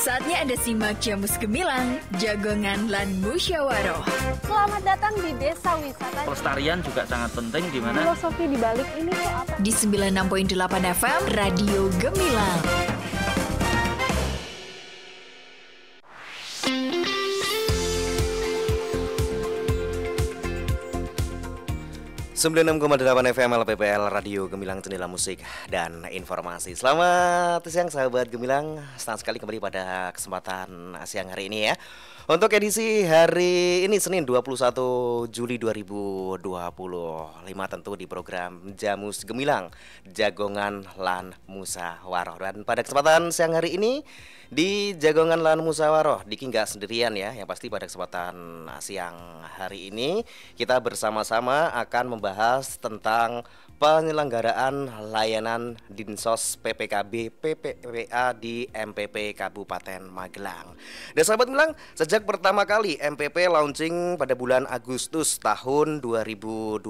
Saatnya Anda simak Jamus Gemilang, Jagongan lan Musyawaroh. Selamat datang di Desa Wisata. Pelestarian juga sangat penting di mana Filosofi di balik ini tuh apa? Di 96.8 FM, Radio Gemilang. Sembilan 96,8 FM LPPL Radio Gemilang, jendela musik dan informasi. Selamat siang sahabat Gemilang. Senang sekali kembali pada kesempatan siang hari ini ya. Untuk edisi hari ini Senin 21 Juli 2025 tentu di program Jamus Gemilang, Jagongan lan Musyawaroh. Dan pada kesempatan siang hari ini di Jagongan lan Musyawaroh, Diki nggak sendirian ya. Yang pasti pada kesempatan siang hari ini kita bersama-sama akan membahas tentang penyelenggaraan layanan Dinsos PPKB PPPA di MPP Kabupaten Magelang. Dan sahabat Magelang, sejak pertama kali MPP launching pada bulan Agustus tahun 2023,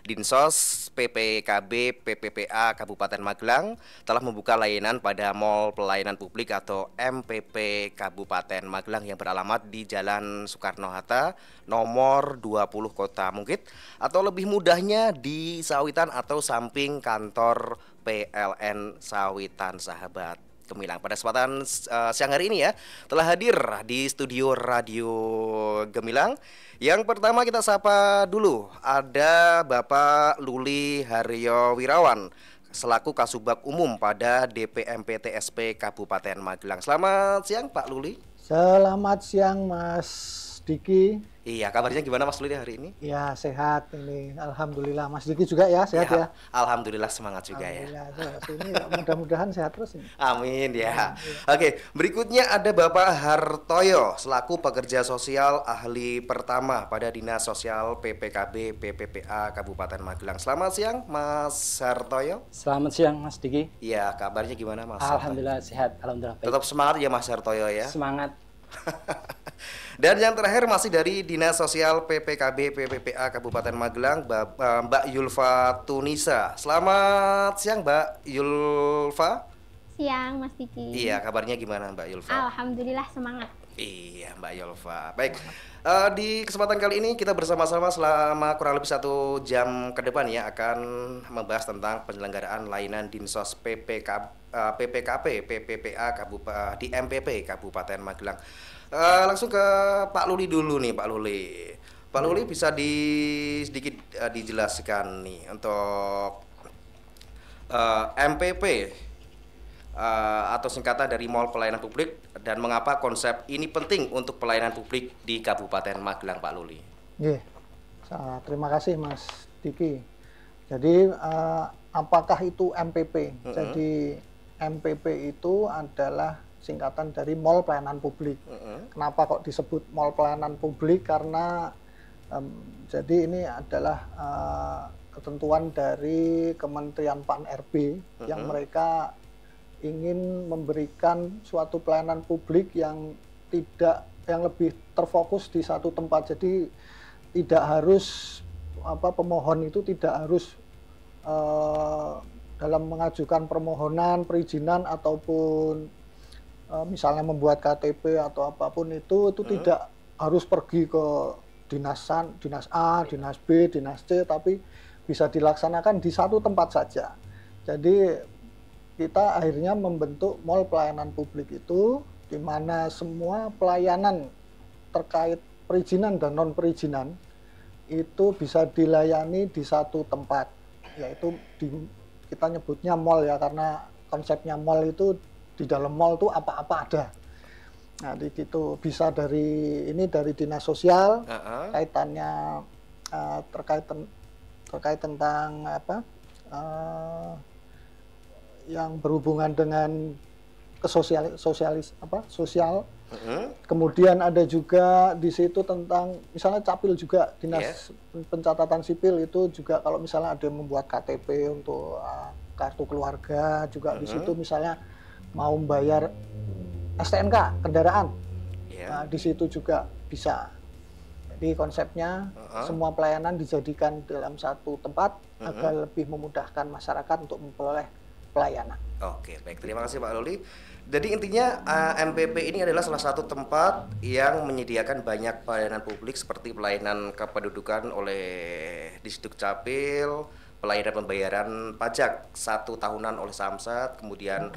Dinsos PPKB PPPA Kabupaten Magelang telah membuka layanan pada Mall Pelayanan Publik atau MPP Kabupaten Magelang yang beralamat di Jalan Soekarno-Hatta nomor 20 Kota Mungkit, atau lebih mudahnya di Sawitan atau samping kantor PLN Sawitan sahabat Gemilang. Pada kesempatan siang hari ini ya, telah hadir di studio Radio Gemilang. Yang pertama kita sapa dulu, ada Bapak Luli Haryo Wirawan selaku Kasubag Umum pada DPMP TSP Kabupaten Magelang. Selamat siang Pak Luli. Selamat siang Mas Diki. Iya, kabarnya gimana Mas Luli hari ini? Ya, sehat ini. Alhamdulillah. Mas Diki juga ya, sehat ya? Alhamdulillah, semangat juga ya. Ini mudah-mudahan sehat terus ini. Amin ya. Oke, berikutnya ada Bapak Hartoyo selaku pekerja sosial ahli pertama pada Dinas Sosial PPKB PPPA Kabupaten Magelang. Selamat siang Mas Hartoyo. Selamat siang Mas Diki. Iya, kabarnya gimana Mas? Alhamdulillah sehat, alhamdulillah baik. Tetap semangat ya Mas Hartoyo ya. Semangat. Dan yang terakhir masih dari Dinas Sosial PPKB PPPA Kabupaten Magelang, Mbak Yulfa Tunisa. Selamat siang Mbak Yulfa. Siang Mas Diki. Iya, kabarnya gimana Mbak Yulfa? Alhamdulillah semangat. Iya Mbak Yulfa. Baik, di kesempatan kali ini kita bersama-sama selama kurang lebih 1 jam ke depan ya akan membahas tentang penyelenggaraan layanan Dinsos PPKP PPPA di MPP Kabupaten Magelang. Langsung ke Pak Luli dulu nih Pak Luli. Pak Luli bisa sedikit dijelaskan nih untuk MPP atau singkatan dari Mall Pelayanan Publik, dan mengapa konsep ini penting untuk pelayanan publik di Kabupaten Magelang Pak Luli. Terima kasih Mas Diki. Jadi apakah itu MPP? Jadi MPP itu adalah singkatan dari Mall Pelayanan Publik. Kenapa kok disebut Mall Pelayanan Publik? Karena jadi ini adalah ketentuan dari Kementerian PAN-RB yang mereka ingin memberikan suatu pelayanan publik yang lebih terfokus di satu tempat. Jadi tidak harus pemohon itu tidak harus dalam mengajukan permohonan perizinan ataupun misalnya membuat KTP atau apapun itu tidak harus pergi ke dinas A, dinas B, dinas C, tapi bisa dilaksanakan di satu tempat saja. Jadi kita akhirnya membentuk Mall Pelayanan Publik itu, di mana semua pelayanan terkait perizinan dan non perizinan itu bisa dilayani di satu tempat, yaitu kita nyebutnya mall ya, karena konsepnya mall itu di dalam mall itu apa-apa ada. Nah, itu bisa dari Dinas Sosial, kaitannya terkait tentang yang berhubungan dengan sosial. Kemudian ada juga di situ tentang misalnya Capil juga, Dinas Pencatatan Sipil itu juga kalau misalnya ada yang membuat KTP untuk kartu keluarga juga di situ, misalnya mau membayar STNK kendaraan, nah, di situ juga bisa. Jadi konsepnya semua pelayanan dijadikan dalam satu tempat agar lebih memudahkan masyarakat untuk memperoleh pelayanan. Oke, baik. Terima kasih Pak Luli. Jadi intinya MPP ini adalah salah satu tempat yang menyediakan banyak pelayanan publik seperti pelayanan kependudukan oleh Disduk Capil, pelayanan pembayaran pajak 1 tahunan oleh Samsat, kemudian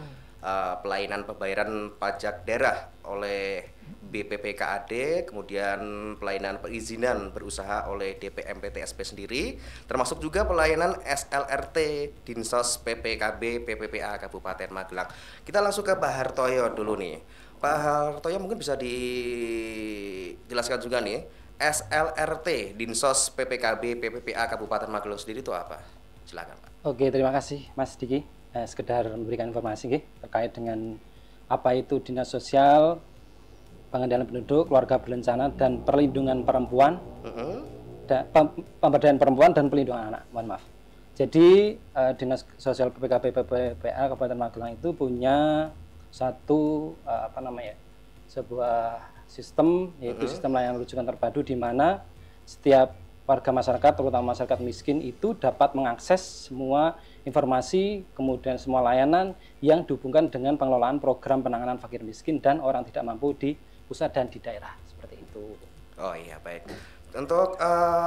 pelayanan pembayaran pajak daerah oleh BPPKAD, kemudian pelayanan perizinan berusaha oleh DPMPTSP sendiri, termasuk juga pelayanan SLRT Dinsos PPKB PPPA Kabupaten Magelang. Kita langsung ke Pak Hartoyo dulu nih. Pak Hartoyo mungkin bisa dijelaskan juga nih, SLRT Dinsos PPKB PPPA Kabupaten Magelang sendiri itu apa? Silakan Pak. Oke, terima kasih Mas Diki. Sekedar memberikan informasi terkait dengan apa itu Dinas Sosial, Pengendalian Penduduk, Keluarga Berencana, dan Perlindungan Perempuan, Pemberdayaan Perempuan dan Perlindungan Anak. Mohon maaf. Jadi Dinas Sosial PPKB PPPA Kabupaten Magelang itu punya satu sebuah sistem, yaitu sistem layanan rujukan terpadu, di mana setiap warga masyarakat, terutama masyarakat miskin, itu dapat mengakses semua informasi, kemudian semua layanan yang dihubungkan dengan pengelolaan program penanganan fakir miskin dan orang tidak mampu di pusat dan di daerah, seperti itu. Oh iya, baik. Untuk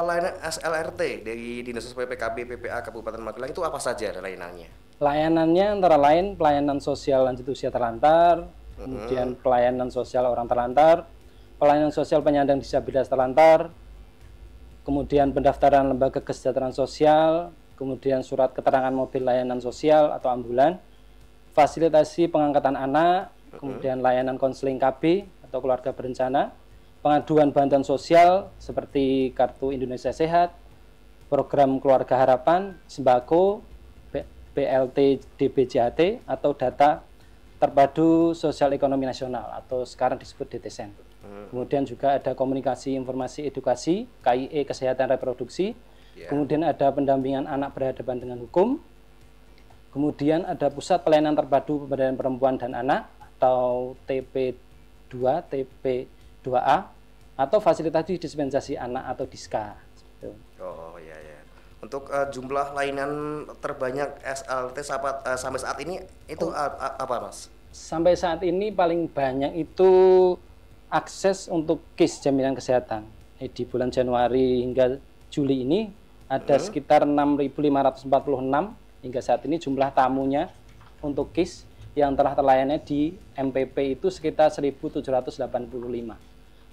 layanan SLRT dari Dinas Sosial PPKB PPA Kabupaten Magelang itu apa saja layanannya? Layanannya antara lain pelayanan sosial lanjut usia terlantar, kemudian pelayanan sosial orang terlantar, pelayanan sosial penyandang disabilitas terlantar, kemudian pendaftaran lembaga kesejahteraan sosial, kemudian surat keterangan mobil layanan sosial atau ambulan, fasilitasi pengangkatan anak, kemudian layanan konseling KB atau keluarga berencana, pengaduan bantuan sosial seperti Kartu Indonesia Sehat, program Keluarga Harapan, sembako, BLT DBJHT atau data terpadu sosial ekonomi nasional atau sekarang disebut DTSEN. Kemudian juga ada komunikasi informasi edukasi, KIE kesehatan reproduksi. Kemudian ada pendampingan anak berhadapan dengan hukum. Kemudian ada pusat pelayanan terpadu pemberdayaan perempuan dan anak atau TP2, TP2A atau fasilitasi dispensasi anak atau DISKA. Oh iya ya. Untuk jumlah layanan terbanyak SLT sampai saat ini itu apa Mas? Sampai saat ini paling banyak itu akses untuk KIS jaminan kesehatan. Di bulan Januari hingga Juli ini ada sekitar 6.546 hingga saat ini jumlah tamunya untuk KIS yang telah terlayani di MPP itu sekitar 1.785.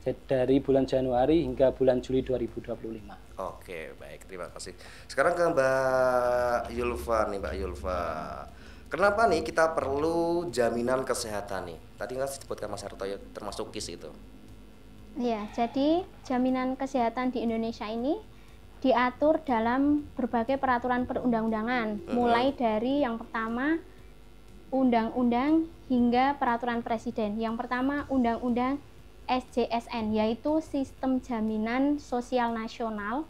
Jadi dari bulan Januari hingga bulan Juli 2025. Oke, baik, terima kasih. Sekarang ke Mbak Yulfa nih, Mbak Yulfa. Kenapa nih kita perlu jaminan kesehatan nih? Tadi kan disebutkan Mas Hartoyo termasuk KIS itu. Ya, jadi jaminan kesehatan di Indonesia ini diatur dalam berbagai peraturan perundang-undangan, mulai dari yang pertama undang-undang hingga peraturan presiden. Yang pertama undang-undang SJSN, yaitu Sistem Jaminan Sosial Nasional.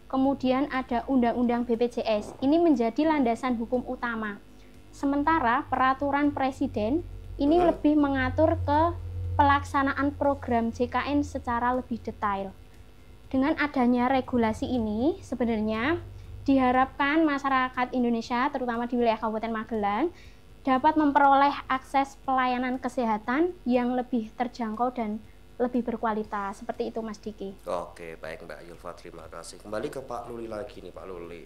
Kemudian ada undang-undang BPJS. Ini menjadi landasan hukum utama. Sementara peraturan presiden ini lebih mengatur ke pelaksanaan program JKN secara lebih detail. Dengan adanya regulasi ini, sebenarnya diharapkan masyarakat Indonesia, terutama di wilayah Kabupaten Magelang, dapat memperoleh akses pelayanan kesehatan yang lebih terjangkau dan lebih berkualitas. Seperti itu Mas Diki. Oke, baik Mbak Yulfa, terima kasih. Kembali ke Pak Luli lagi nih, Pak Luli.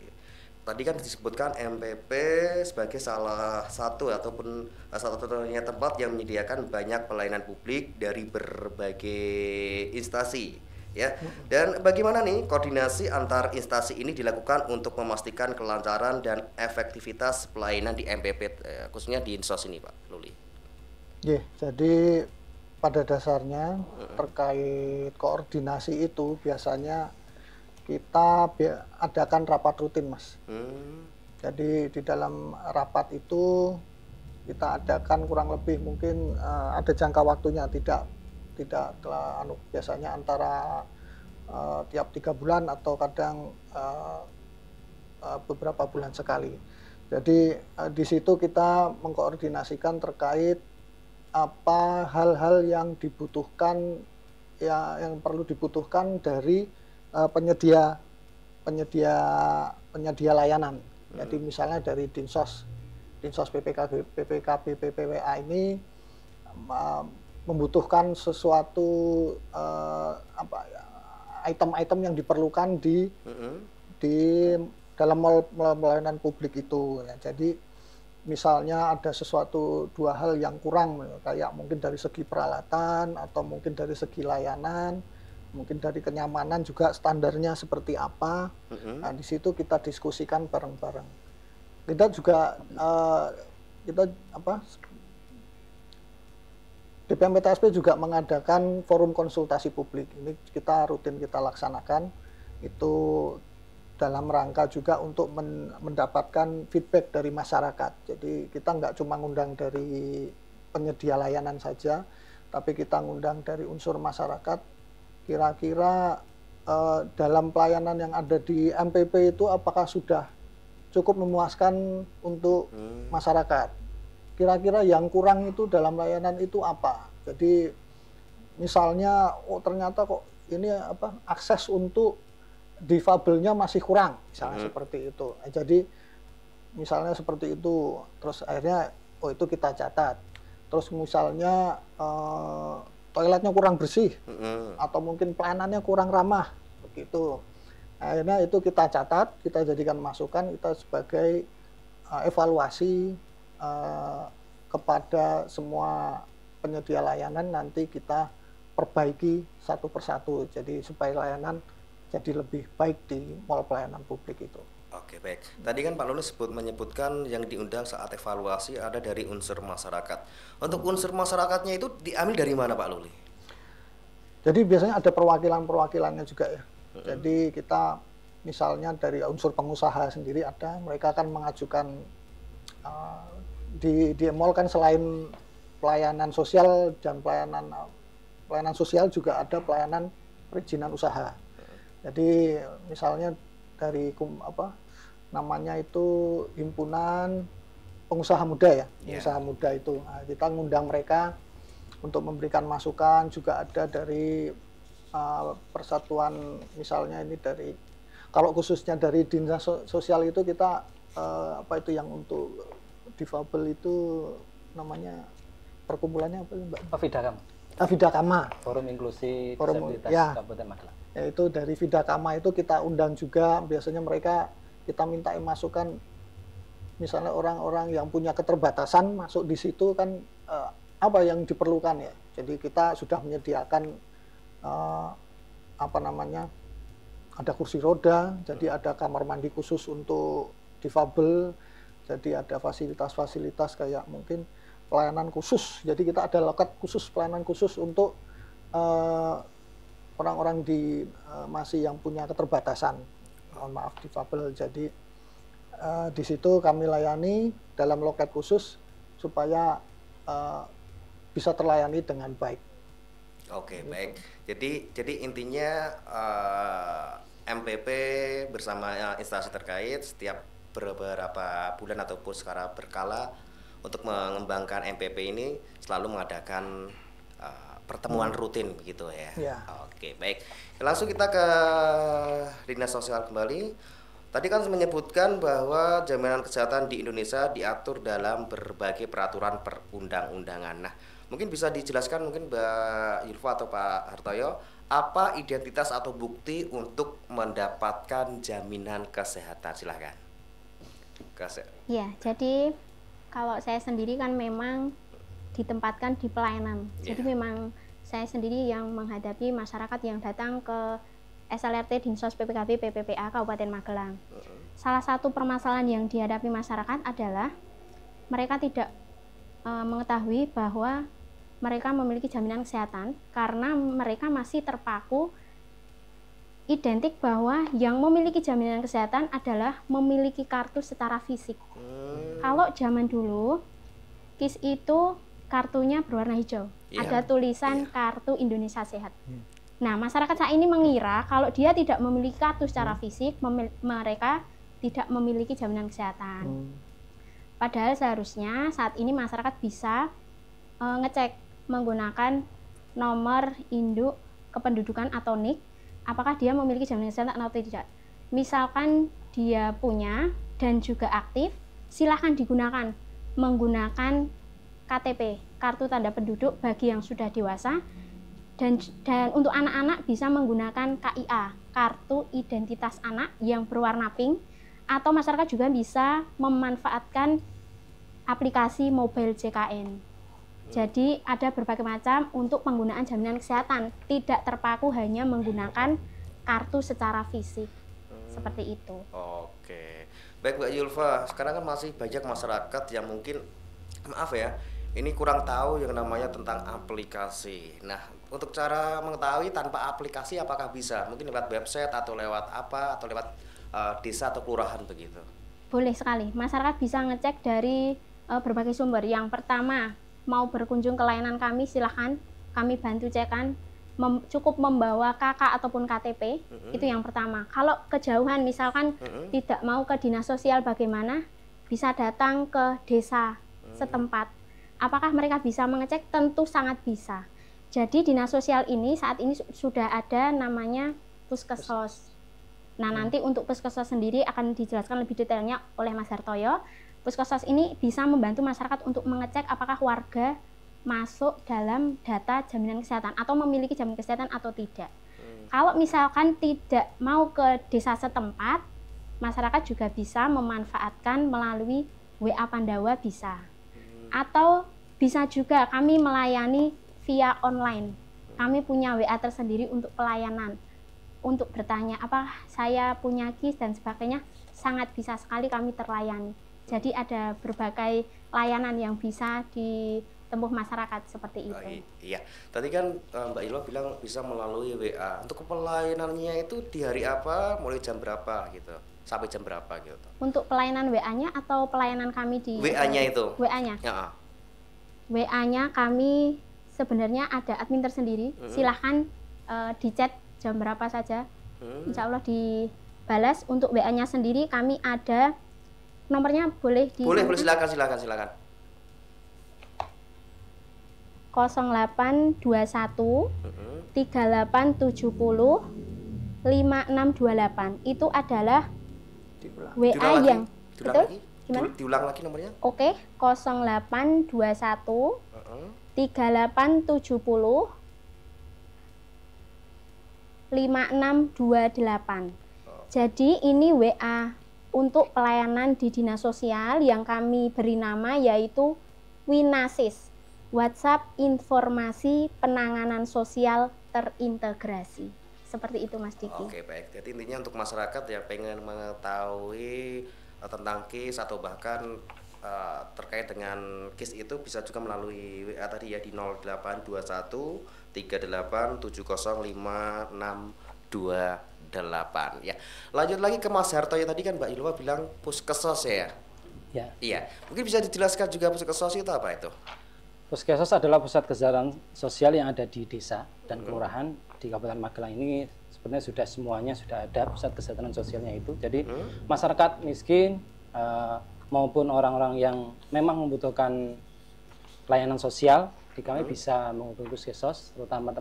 Tadi kan disebutkan MPP sebagai salah satu ataupun satu-satunya tempat yang menyediakan banyak pelayanan publik dari berbagai instansi. Ya, dan bagaimana nih koordinasi antar instansi ini dilakukan untuk memastikan kelancaran dan efektivitas pelayanan di MPP, khususnya di Dinsos ini, Pak Luli? Jadi pada dasarnya terkait koordinasi itu biasanya kita adakan rapat rutin, Mas. Jadi di dalam rapat itu kita adakan kurang lebih mungkin ada jangka waktunya, tidak biasanya antara tiap 3 bulan atau kadang beberapa bulan sekali. Jadi di situ kita mengkoordinasikan terkait apa hal-hal yang dibutuhkan, yang perlu dibutuhkan dari penyedia layanan. Jadi misalnya dari Dinsos Dinsos PPKB PPWA ini membutuhkan sesuatu item-item yang diperlukan di dalam pelayanan publik itu ya. Jadi misalnya ada sesuatu dua hal yang kurang kayak mungkin dari segi peralatan atau mungkin dari segi layanan, mungkin dari kenyamanan juga standarnya seperti apa. Nah, di situ kita diskusikan bareng-bareng. Kita juga DPM-PTSP juga mengadakan forum konsultasi publik. Ini kita rutin kita laksanakan, itu dalam rangka juga untuk mendapatkan feedback dari masyarakat. Jadi kita nggak cuma ngundang dari penyedia layanan saja, tapi kita ngundang dari unsur masyarakat. Kira-kira dalam pelayanan yang ada di MPP itu apakah sudah cukup memuaskan untuk masyarakat? Kira-kira yang kurang itu dalam layanan itu apa? Jadi misalnya ternyata kok ini akses untuk difabelnya masih kurang, misalnya seperti itu. Jadi misalnya seperti itu, terus akhirnya itu kita catat. Terus misalnya toiletnya kurang bersih atau mungkin pelayanannya kurang ramah, begitu. Akhirnya itu kita catat, kita jadikan masukan, kita sebagai evaluasi kepada semua penyedia layanan, nanti kita perbaiki satu persatu, jadi supaya layanan jadi lebih baik di mall pelayanan publik itu. Oke, baik. Tadi kan Pak Lulus menyebutkan yang diundang saat evaluasi ada dari unsur masyarakat. Untuk unsur masyarakatnya itu diambil dari mana, Pak Luli? Jadi biasanya ada perwakilan-perwakilannya juga ya. Jadi kita misalnya dari unsur pengusaha sendiri ada, mereka akan mengajukan di mall kan selain pelayanan sosial dan pelayanan sosial juga ada pelayanan perizinan usaha. Jadi misalnya dari namanya itu himpunan pengusaha muda ya, pengusaha muda itu. Nah, kita ngundang mereka untuk memberikan masukan, juga ada dari persatuan, misalnya ini dari, kalau khususnya dari dinas sosial itu kita yang untuk difabel itu namanya perkumpulannya apa Mbak? Vidakama. Forum Inklusi Disabilitas Kabupaten Magelang. Yaitu dari Vidakama itu kita undang juga, biasanya mereka kita minta masukan, misalnya orang-orang yang punya keterbatasan masuk di situ kan apa yang diperlukan ya. Jadi kita sudah menyediakan ada kursi roda, jadi ada kamar mandi khusus untuk difabel, jadi ada fasilitas-fasilitas kayak mungkin pelayanan khusus. Jadi kita ada loket khusus, pelayanan khusus untuk orang-orang masih yang punya keterbatasan, mohon maaf, difabel. Jadi di situ kami layani dalam loket khusus supaya bisa terlayani dengan baik. Oke, baik. Jadi intinya MPP bersama instansi terkait setiap beberapa bulan ataupun secara berkala untuk mengembangkan MPP ini selalu mengadakan pertemuan rutin begitu ya. Oke, baik. Langsung kita ke Dinas Sosial kembali. Tadi kan menyebutkan bahwa jaminan kesehatan di Indonesia diatur dalam berbagai peraturan perundang-undangan. Nah, mungkin bisa dijelaskan mungkin Mbak Yulfa atau Pak Hartoyo, apa identitas atau bukti untuk mendapatkan jaminan kesehatan? Silahkan. Ya, jadi kalau saya sendiri kan memang ditempatkan di pelayanan. Jadi memang saya sendiri yang menghadapi masyarakat yang datang ke SLRT Dinsos PPKB PPPA Kabupaten Magelang. Salah satu permasalahan yang dihadapi masyarakat adalah mereka tidak mengetahui bahwa mereka memiliki jaminan kesehatan karena mereka masih terpaku identik bahwa yang memiliki jaminan kesehatan adalah memiliki kartu secara fisik. Kalau zaman dulu, KIS itu kartunya berwarna hijau, ada tulisan kartu Indonesia Sehat. Nah, masyarakat saat ini mengira kalau dia tidak memiliki kartu secara fisik, mereka tidak memiliki jaminan kesehatan. Padahal seharusnya saat ini masyarakat bisa ngecek menggunakan nomor induk kependudukan atau NIK, apakah dia memiliki jaminan kesehatan atau tidak. Misalkan dia punya dan juga aktif, silahkan digunakan. menggunakan KTP, kartu tanda penduduk bagi yang sudah dewasa, dan untuk anak-anak bisa menggunakan KIA, kartu identitas anak yang berwarna pink, atau masyarakat juga bisa memanfaatkan aplikasi mobile JKN. Jadi ada berbagai macam untuk penggunaan jaminan kesehatan, tidak terpaku hanya menggunakan kartu secara fisik. Seperti itu. Oke. Baik Mbak Yulfa, sekarang kan masih banyak masyarakat yang mungkin, maaf ya, ini kurang tahu yang namanya tentang aplikasi. Nah, untuk cara mengetahui tanpa aplikasi apakah bisa? Mungkin lewat website atau lewat apa, atau lewat desa atau kelurahan begitu? Boleh sekali, masyarakat bisa ngecek dari berbagai sumber. Yang pertama, mau berkunjung ke layanan kami, silahkan kami bantu cekan. Cukup membawa KK ataupun KTP, itu yang pertama. Kalau kejauhan misalkan tidak mau ke dinas sosial, bagaimana? Bisa datang ke desa setempat. Apakah mereka bisa mengecek? Tentu sangat bisa. Jadi dinas sosial ini saat ini sudah ada namanya Puskesos. Nah, nanti untuk Puskesos sendiri akan dijelaskan lebih detailnya oleh Mas Hartoyo. Puskesos ini bisa membantu masyarakat untuk mengecek apakah warga masuk dalam data jaminan kesehatan atau memiliki jaminan kesehatan atau tidak. Kalau misalkan tidak mau ke desa setempat, masyarakat juga bisa memanfaatkan melalui WA Pandawa bisa. Atau bisa juga kami melayani via online. Kami punya WA tersendiri untuk pelayanan. Untuk bertanya, apa saya punya KIS dan sebagainya, sangat bisa sekali kami terlayani. Jadi ada berbagai layanan yang bisa ditempuh masyarakat seperti itu. Iya, tadi kan Mbak Ilwa bilang bisa melalui WA. Untuk pelayanannya itu di hari apa, mulai jam berapa gitu, sampai jam berapa gitu? Untuk pelayanan WA-nya atau pelayanan kami di WA-nya itu? WA-nya. Ya. WA-nya kami sebenarnya ada admin tersendiri. Silahkan di chat jam berapa saja. Insya Allah dibalas. Untuk WA-nya sendiri kami ada nomornya, boleh di boleh silakan 0821 3870 5628. Itu adalah WA yang betul? Gimana? Diulang lagi nomornya? Oke, 0821 3870 5628. Jadi ini WA untuk pelayanan di dinas sosial yang kami beri nama yaitu Winasis, WhatsApp Informasi Penanganan Sosial Terintegrasi. Seperti itu Mas Diki. Oke, baik. Jadi intinya untuk masyarakat yang pengen mengetahui tentang KIS atau bahkan terkait dengan KIS itu bisa juga melalui WA tadi ya di 0821 38705628 ya. Lanjut lagi ke Mas Hartoyo, tadi kan Mbak Ilwa bilang Puskesos ya. Ya. Iya. Mungkin bisa dijelaskan juga Puskesos itu apa itu? Puskesos adalah pusat kesejahteraan sosial yang ada di desa dan kelurahan di Kabupaten Magelang ini. Sebenarnya semuanya sudah ada pusat kesejahteraan sosialnya itu. Jadi masyarakat miskin maupun orang-orang yang memang membutuhkan layanan sosial, di kami bisa menghubungi Puskesos, terutama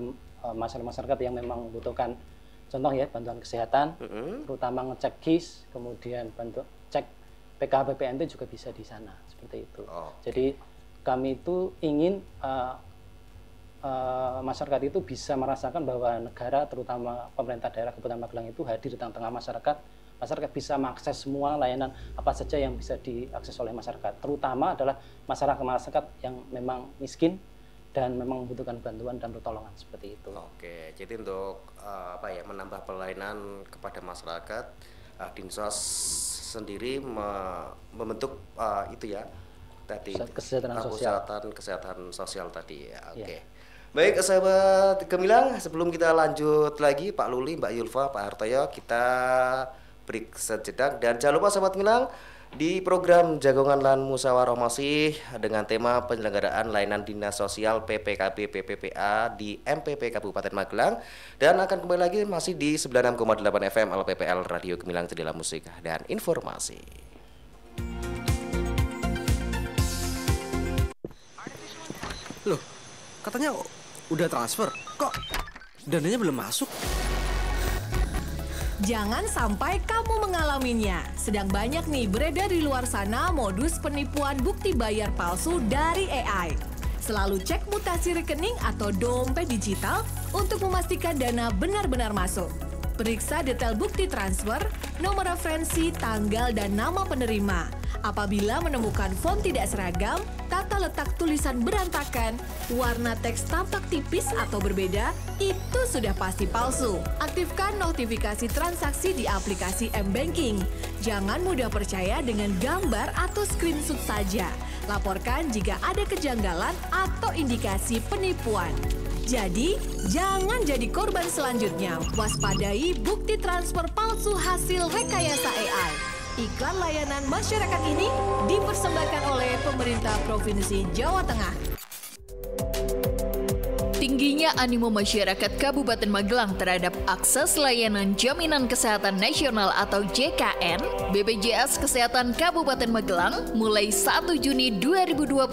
masyarakat yang memang membutuhkan contoh ya bantuan kesehatan, terutama ngecek KIS, kemudian bantu cek PKPPNT juga bisa di sana seperti itu. Jadi kami itu ingin masyarakat itu bisa merasakan bahwa negara, terutama pemerintah daerah Kabupaten Magelang itu hadir di tengah-tengah masyarakat. Masyarakat bisa mengakses semua layanan apa saja yang bisa diakses oleh masyarakat. Terutama adalah masyarakat yang memang miskin dan memang membutuhkan bantuan dan pertolongan seperti itu. Oke, jadi untuk menambah pelayanan kepada masyarakat, Dinsos sendiri membentuk itu ya tadi kesehatan sosial tadi ya. Oke. Baik sahabat Gemilang, sebelum kita lanjut lagi Pak Luli, Mbak Yulfa, Pak Hartoyo, kita break sejenak dan jangan lupa sahabat Gemilang, di program Jagongan Lan Musyawarah masih dengan tema penyelenggaraan layanan dinas sosial PPKB PPPA di MPP Kabupaten Magelang, dan akan kembali lagi masih di 96,8 FM LPPL Radio Gemilang Jendela Musik dan Informasi. Loh, katanya udah transfer, kok dananya belum masuk? Jangan sampai kamu mengalaminya. Sedang banyak nih beredar di luar sana modus penipuan bukti bayar palsu dari AI. Selalu cek mutasi rekening atau dompet digital untuk memastikan dana benar-benar masuk. Periksa detail bukti transfer, nomor referensi, tanggal, dan nama penerima. Apabila menemukan font tidak seragam, tata letak tulisan berantakan, warna teks tampak tipis atau berbeda, itu sudah pasti palsu. Aktifkan notifikasi transaksi di aplikasi M-Banking. Jangan mudah percaya dengan gambar atau screenshot saja. Laporkan jika ada kejanggalan atau indikasi penipuan. Jadi, jangan jadi korban selanjutnya. Waspadai bukti transfer palsu hasil rekayasa AI. Iklan layanan masyarakat ini dipersembahkan oleh pemerintah Provinsi Jawa Tengah. Tingginya animo masyarakat Kabupaten Magelang terhadap akses layanan Jaminan Kesehatan Nasional atau JKN, BPJS Kesehatan Kabupaten Magelang mulai 1 Juni 2025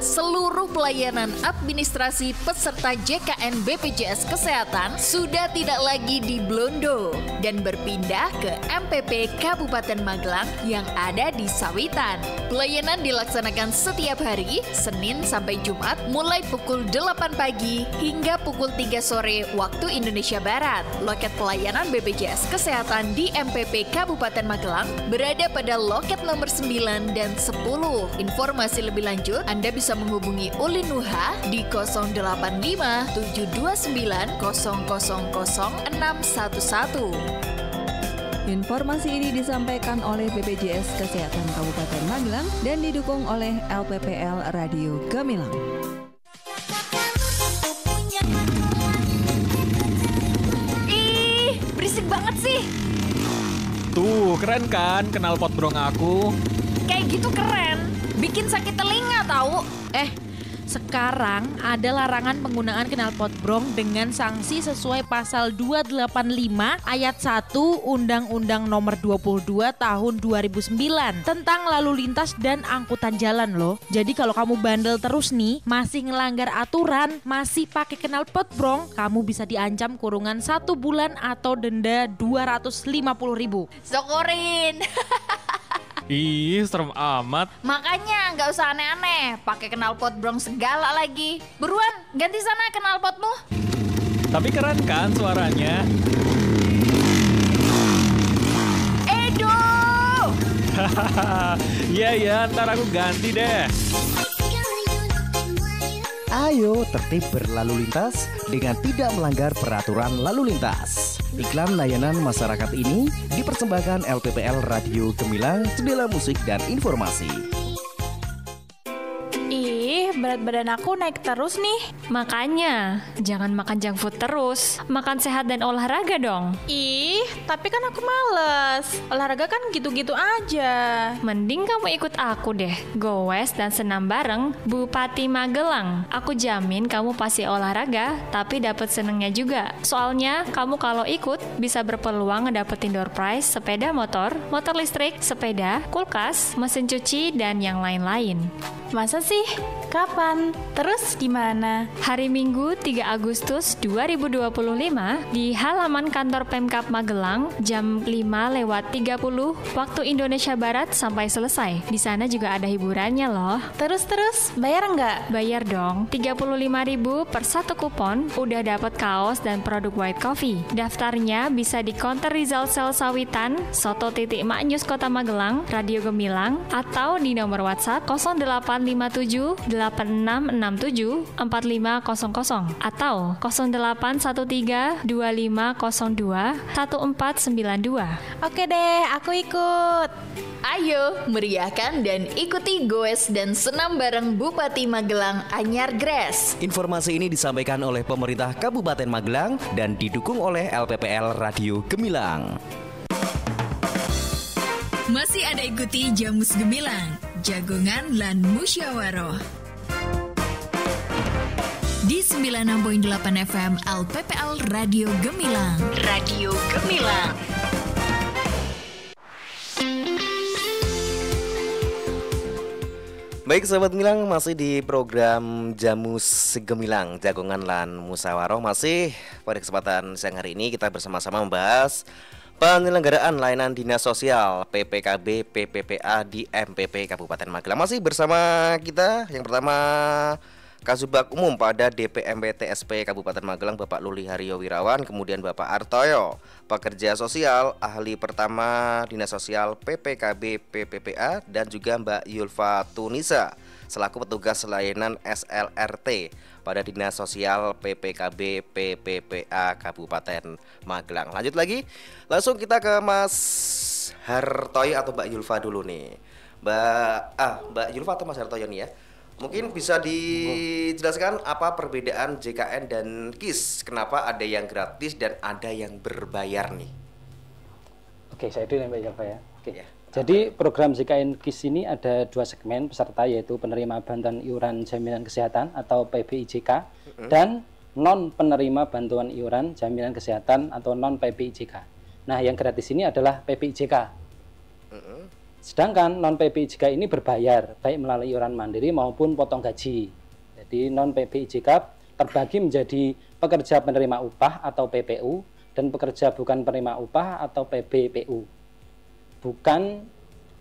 seluruh pelayanan administrasi peserta JKN BPJS Kesehatan sudah tidak lagi di Blondo dan berpindah ke MPP Kabupaten Magelang yang ada di Sawitan. Pelayanan dilaksanakan setiap hari, Senin sampai Jumat mulai pukul 8 pagi hingga pukul 3 sore waktu Indonesia Barat. Loket pelayanan BPJS Kesehatan di MPP Kabupaten Magelang berada pada loket nomor 9 dan 10. Informasi lebih lanjut, Anda bisa menghubungi Ulin Nuha di 085 729 000 611. Informasi ini disampaikan oleh BPJS Kesehatan Kabupaten Magelang dan didukung oleh LPPL Radio Gemilang. Berisik banget sih. Tuh, keren kan knalpot brong aku? Kayak gitu keren. Bikin sakit telinga tahu. Sekarang ada larangan penggunaan knalpot brong dengan sanksi sesuai pasal 285 ayat 1 Undang-Undang Nomor 22 Tahun 2009 tentang lalu lintas dan angkutan jalan loh. Jadi kalau kamu bandel terus nih, masih ngelanggar aturan, masih pakai knalpot brong, kamu bisa diancam kurungan 1 bulan atau denda 250.000. Sokorin. Ih, serem amat. Makanya nggak usah aneh-aneh, pakai knalpot brong segala lagi. Buruan, ganti sana knalpotmu. Tapi keren kan suaranya? Edo! Iya, ntar aku ganti deh. Ayo tertib berlalu lintas dengan tidak melanggar peraturan lalu lintas. Iklan layanan masyarakat ini dipersembahkan LPPL Radio Gemilang, Jendela Musik dan Informasi. Ih, berat badan aku naik terus nih. Makanya, jangan makan junk food terus. Makan sehat dan olahraga dong. Ih, tapi kan aku males. Olahraga kan gitu-gitu aja. Mending kamu ikut aku deh. Goes dan senam bareng Bupati Magelang. Aku jamin kamu pasti olahraga, tapi dapat senengnya juga. Soalnya, kamu kalau ikut bisa berpeluang ngedapetin door prize sepeda motor, motor listrik, sepeda, kulkas, mesin cuci, dan yang lain-lain. Masa sih? Kapan? Terus di mana? Hari Minggu 3 Agustus 2025 di halaman kantor Pemkab Magelang jam 5:30 waktu Indonesia Barat sampai selesai. Di sana juga ada hiburannya loh. Terus bayar nggak? Bayar dong. 35.000 per satu kupon, udah dapat kaos dan produk white coffee. Daftarnya bisa di counter Rizal Sel Sawitan, Soto Titik Maknyus Kota Magelang, Radio Gemilang, atau di nomor WhatsApp 0857 8667 4500 atau 0813 2502 1492. Oke deh, aku ikut. Ayo, meriahkan dan ikuti goes dan senam bareng Bupati Magelang Anyar Gres. Informasi ini disampaikan oleh pemerintah Kabupaten Magelang dan didukung oleh LPPL Radio Gemilang. Masih ada ikuti Jamus Gemilang, Jagongan lan Musyawaroh di 96.8 FM LPPL Radio Gemilang. Radio Gemilang. Baik sahabat Gemilang, masih di program Jamus Gemilang, Jagongan lan Musyawaroh. Masih pada kesempatan siang hari ini kita bersama-sama membahas penyelenggaraan layanan dinas sosial PPKB PPPA di MPP Kabupaten Magelang. Masih bersama kita yang pertama Kasubag Umum pada DPMP TSP Kabupaten Magelang Bapak Luli Haryo Wirawan, kemudian Bapak Artoyo pekerja sosial ahli pertama dinas sosial PPKB PPPA, dan juga Mbak Yulfa Tunisa selaku petugas layanan SLRT pada Dinas Sosial PPKB PPPA Kabupaten Magelang. Lanjut lagi, langsung kita ke Mas Hartoyo atau Mbak Yulfa dulu nih. Mbak Yulfa atau Mas Hartoyo nih ya. Mungkin bisa dijelaskan apa perbedaan JKN dan KIS? Kenapa ada yang gratis dan ada yang berbayar nih? Oke, saya dulu Mbak Yulfa ya. Oke. Ya. Jadi program JKN KIS ini ada 2 segmen peserta, yaitu penerima bantuan iuran jaminan kesehatan atau PBIJK dan non penerima bantuan iuran jaminan kesehatan atau non PBIJK. Nah, yang gratis ini adalah PBIJK. Sedangkan non PBIJK ini berbayar baik melalui iuran mandiri maupun potong gaji. Jadi non PBIJK terbagi menjadi pekerja penerima upah atau PPU dan pekerja bukan penerima upah atau PBPU. Bukan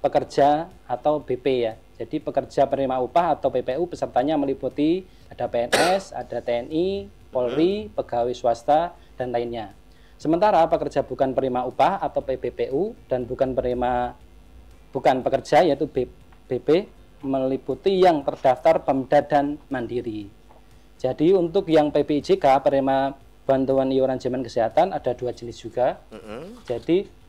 pekerja atau BP ya. Jadi pekerja penerima upah atau PPU pesertanya meliputi ada PNS, ada TNI, Polri, pegawai swasta, dan lainnya. Sementara pekerja bukan penerima upah atau PBPU dan bukan pekerja yaitu BP meliputi yang terdaftar Pemda dan Mandiri. Jadi untuk yang PBIJK penerima bantuan iuran jaminan kesehatan ada 2 jenis juga. Jadi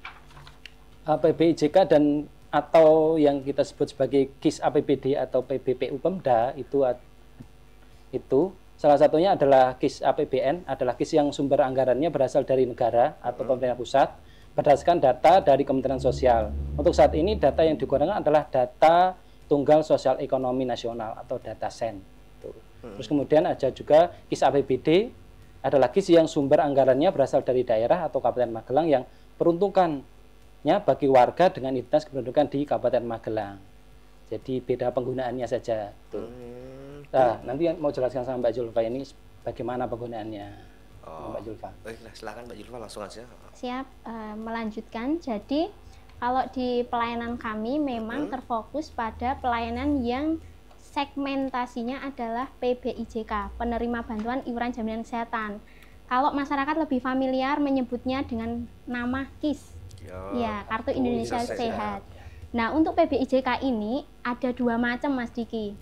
PBIJK dan atau yang kita sebut sebagai KIS APBD atau PBPU Pemda itu salah satunya adalah KIS APBN, adalah KIS yang sumber anggarannya berasal dari negara atau pemerintah pusat berdasarkan data dari Kementerian Sosial. Untuk saat ini data yang digunakan adalah data Tunggal Sosial Ekonomi Nasional atau data SEN. Terus kemudian ada juga KIS APBD, adalah KIS yang sumber anggarannya berasal dari daerah atau Kabupaten Magelang yang peruntukannya bagi warga dengan identitas kependudukan di Kabupaten Magelang. Jadi beda penggunaannya saja. Nah, nanti mau jelaskan sama Mbak Yulfa ini bagaimana penggunaannya. Mbak Yulfa. Baiklah, silakan Mbak Yulfa langsung aja. Siap, melanjutkan. Jadi kalau di pelayanan kami memang terfokus pada pelayanan yang segmentasinya adalah PBIJK, penerima bantuan iuran jaminan kesehatan. Kalau masyarakat lebih familiar menyebutnya dengan nama KIS. Ya, Kartu Indonesia Sehat. Nah, untuk PBIJK ini ada 2 macam Mas Diki.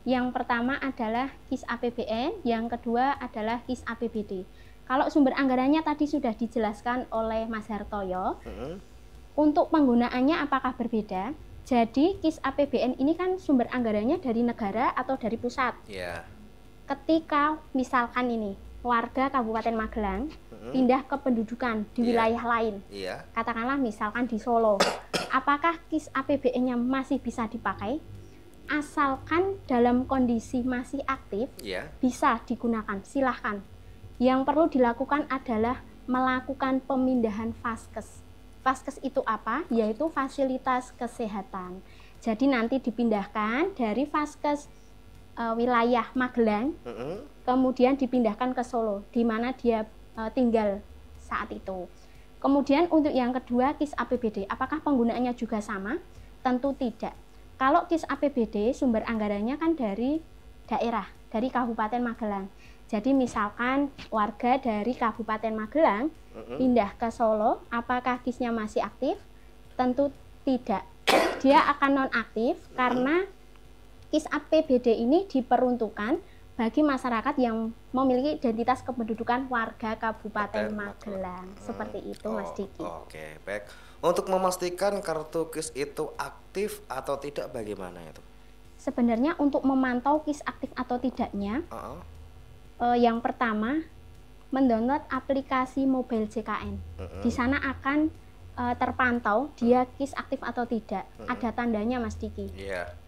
Yang pertama adalah KIS APBN, yang kedua adalah KIS APBD. Kalau sumber anggarannya tadi sudah dijelaskan oleh Mas Hartoyo. Untuk penggunaannya apakah berbeda? Jadi KIS APBN ini kan sumber anggarannya dari negara atau dari pusat. Ketika misalkan ini warga Kabupaten Magelang pindah ke pendudukan di wilayah lain, katakanlah misalkan di Solo, apakah KIS APBN-nya masih bisa dipakai? Asalkan dalam kondisi masih aktif, bisa digunakan, silahkan. Yang perlu dilakukan adalah melakukan pemindahan Vaskes. Vaskes itu apa? Yaitu fasilitas kesehatan. Jadi nanti dipindahkan dari Vaskes wilayah Magelang, kemudian dipindahkan ke Solo, di mana dia tinggal saat itu. Kemudian untuk yang kedua KIS APBD, apakah penggunaannya juga sama? Tentu tidak. Kalau KIS APBD sumber anggarannya kan dari daerah, dari Kabupaten Magelang. Jadi misalkan warga dari Kabupaten Magelang pindah ke Solo, apakah KIS-nya masih aktif? Tentu tidak. Dia akan nonaktif karena KIS APBD ini diperuntukkan bagi masyarakat yang memiliki identitas kependudukan warga Kabupaten Magelang. Seperti itu Mas Diki. Oke, baik. Untuk memastikan kartu KIS itu aktif atau tidak bagaimana itu? Sebenarnya untuk memantau KIS aktif atau tidaknya, yang pertama mendownload aplikasi mobile JKN. Di sana akan terpantau dia KIS aktif atau tidak. Ada tandanya Mas Diki.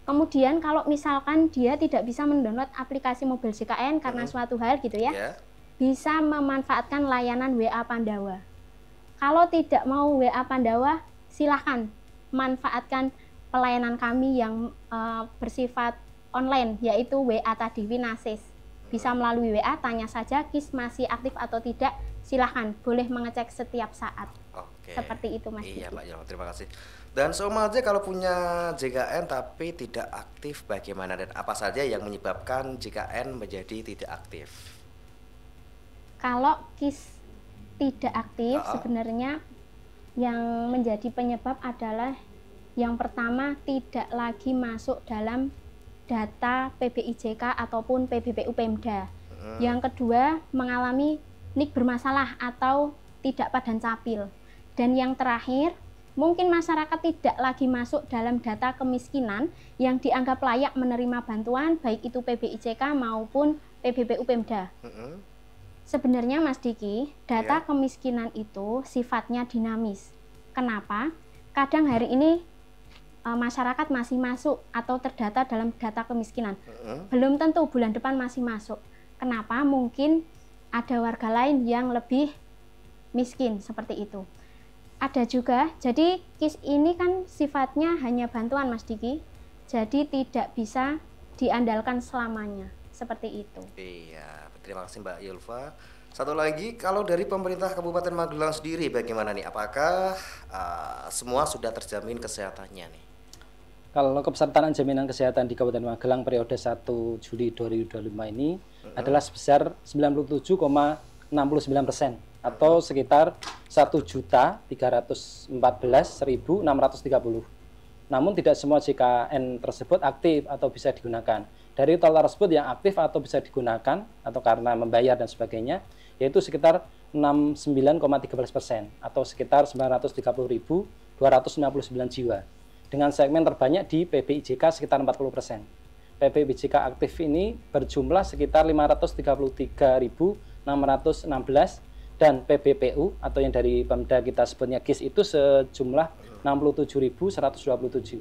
Kemudian kalau misalkan dia tidak bisa mendownload aplikasi mobile JKN karena suatu hal gitu ya, bisa memanfaatkan layanan WA Pandawa. Kalau tidak mau WA Pandawa, silahkan manfaatkan pelayanan kami yang bersifat online, yaitu WA tadi, Winasis. Bisa melalui WA, tanya saja KIS masih aktif atau tidak, silahkan, boleh mengecek setiap saat. Seperti itu Mas. Iya Mbak Yulfa, terima kasih. Dan Seumaja kalau punya JKN tapi tidak aktif bagaimana dan apa saja yang menyebabkan JKN menjadi tidak aktif? Kalau KIS tidak aktif sebenarnya yang menjadi penyebab adalah yang pertama tidak lagi masuk dalam data PBIJK ataupun PBBU Pemda. Yang kedua mengalami NIK bermasalah atau tidak padan capil. Dan yang terakhir mungkin masyarakat tidak lagi masuk dalam data kemiskinan yang dianggap layak menerima bantuan baik itu PBIJK maupun PBBU Pemda. Sebenarnya Mas Diki, data kemiskinan itu sifatnya dinamis. Kenapa? Kadang hari ini masyarakat masih masuk atau terdata dalam data kemiskinan. Belum tentu bulan depan masih masuk. Kenapa? Mungkin ada warga lain yang lebih miskin seperti itu. Ada juga, jadi KIS ini kan sifatnya hanya bantuan Mas Diki. Jadi tidak bisa diandalkan selamanya. Seperti itu. Iya, terima kasih Mbak Yulfa. Satu lagi, kalau dari pemerintah Kabupaten Magelang sendiri bagaimana nih? Apakah semua sudah terjamin kesehatannya nih? Kalau kepesertaan jaminan kesehatan di Kabupaten Magelang periode 1 Juli 2025 ini adalah sebesar 97,69% atau sekitar 1.314.630. Namun tidak semua JKN tersebut aktif atau bisa digunakan. Dari total tersebut yang aktif atau bisa digunakan atau karena membayar dan sebagainya yaitu sekitar 69,13% atau sekitar 930.259 jiwa. Dengan segmen terbanyak di PBIJK sekitar 40%. PBIJK aktif ini berjumlah sekitar 533.616 dan PBPU atau yang dari Pemda kita sebutnya KIS itu sejumlah 67.127.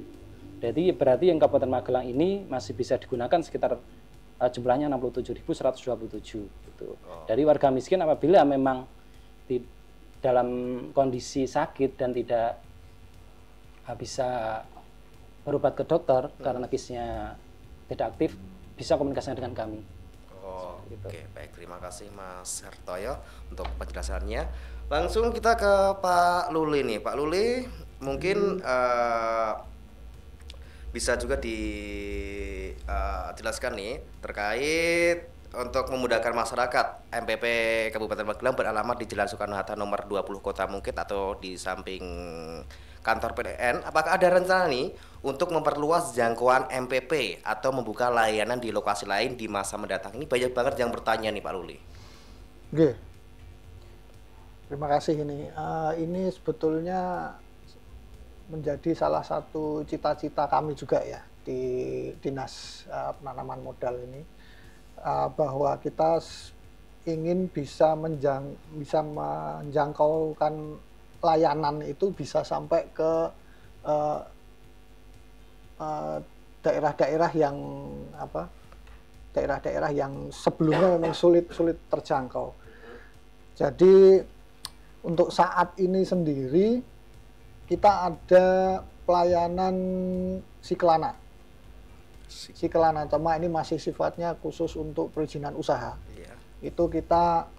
Jadi berarti yang Kabupaten Magelang ini masih bisa digunakan sekitar jumlahnya 67.127 gitu. Dari warga miskin apabila memang di dalam kondisi sakit dan tidak bisa berobat ke dokter karena KIS-nya tidak aktif, bisa komunikasinya dengan kami. Oke, baik, terima kasih Mas Hertoyo untuk penjelasannya. Langsung kita ke Pak Luli nih. Pak Luli mungkin bisa juga dijelaskan nih terkait untuk memudahkan masyarakat. MPP Kabupaten Magelang beralamat di Jalan Soekarno-Hatta nomor 20 Kota Mungkit atau di samping kantor PDN. Apakah ada rencana nih untuk memperluas jangkauan MPP atau membuka layanan di lokasi lain di masa mendatang? Ini banyak banget yang bertanya nih Pak Luli. Oke, terima kasih ini. Ini sebetulnya menjadi salah satu cita-cita kami juga ya di Dinas Penanaman Modal ini, bahwa kita ingin bisa menjangkaukan layanan itu bisa sampai ke daerah-daerah yang sebelumnya memang sulit terjangkau. Jadi untuk saat ini sendiri kita ada pelayanan Sikelana, cuma ini masih sifatnya khusus untuk perizinan usaha. Itu kita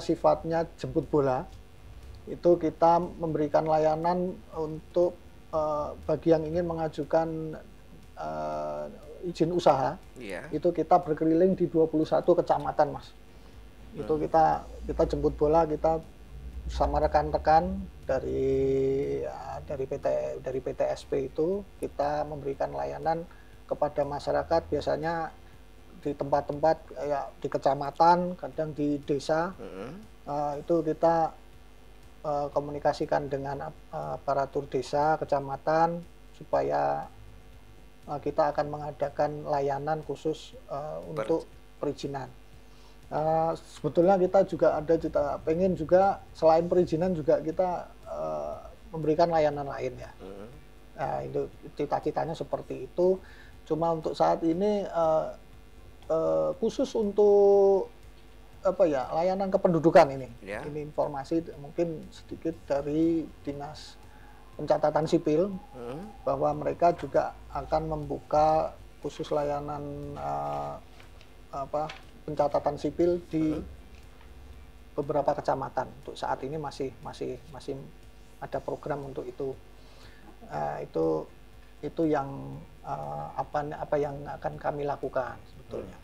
sifatnya jemput bola. Itu kita memberikan layanan untuk bagi yang ingin mengajukan izin usaha. Itu kita berkeliling di 21 kecamatan, Mas. Itu kita jemput bola, kita sama rekan-rekan dari PTSP itu kita memberikan layanan kepada masyarakat, biasanya di tempat-tempat ya di kecamatan, kadang di desa. Itu kita komunikasikan dengan aparatur desa, kecamatan, supaya kita akan mengadakan layanan khusus untuk perizinan. Sebetulnya kita juga pengen juga selain perizinan juga kita memberikan layanan lain ya. Itu cita-citanya seperti itu. Cuma untuk saat ini khusus untuk layanan kependudukan ini. Ini informasi mungkin sedikit dari Dinas Pencatatan Sipil bahwa mereka juga akan membuka khusus layanan pencatatan sipil di beberapa kecamatan. Untuk saat ini masih ada program untuk itu. Itu yang apa yang akan kami lakukan sebetulnya.